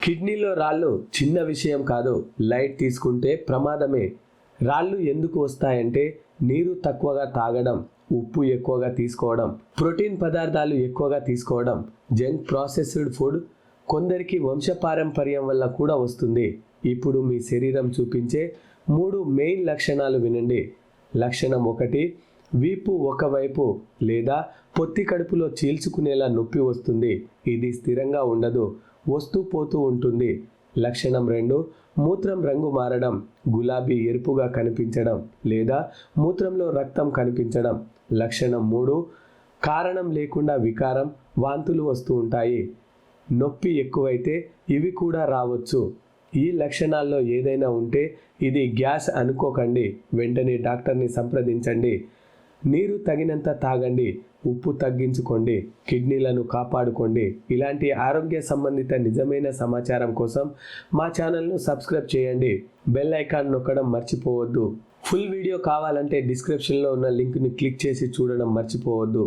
కిడ్నీలో రాళ్ళు చిన్న విషయం కాదు, లైట్ తీసుకుంటే ప్రమాదమే. రాళ్ళు ఎందుకు వస్తాయంటే నీరు తక్కువగా తాగడం, ఉప్పు ఎక్కువగా తీసుకోవడం, ప్రోటీన్ పదార్థాలు ఎక్కువగా తీసుకోవడం, జంక్ ప్రాసెస్డ్ ఫుడ్, కొందరికి వంశపారంపర్యం వల్ల కూడా వస్తుంది. ఇప్పుడు మీ శరీరం చూపించే 3 మెయిన్ లక్షణాలు వినండి. లక్షణం 1, వీపు ఒకవైపు లేదా పొత్తి కడుపులో చీల్చుకునేలా నొప్పి వస్తుంది. ఇది స్థిరంగా ఉండదు, వస్తూ పోతూ ఉంటుంది. లక్షణం 2, మూత్రం రంగు మారడం, గులాబీ ఎరుపుగా కనిపించడం లేదా మూత్రంలో రక్తం కనిపించడం. లక్షణం 3, కారణం లేకుండా వికారం, వాంతులు వస్తూ ఉంటాయి. నొప్పి ఎక్కువైతే ఇవి కూడా రావచ్చు. ఈ లక్షణాల్లో ఏదైనా ఉంటే ఇది గ్యాస్ అనుకోకండి, వెంటనే డాక్టర్ని సంప్రదించండి. నీరు తగినంత తాగండి, ఉప్పు తగ్గించుకోండి, కిడ్నీలను కాపాడుకోండి. ఇలాంటి ఆరోగ్య సంబంధిత నిజమైన సమాచారం కోసం మా ఛానల్ను సబ్స్క్రైబ్ చేయండి. బెల్ ఐకాన్ నొక్కడం మర్చిపోవద్దు. ఫుల్ వీడియో కావాలంటే డిస్క్రిప్షన్లో ఉన్న లింక్ని క్లిక్ చేసి చూడడం మర్చిపోవద్దు.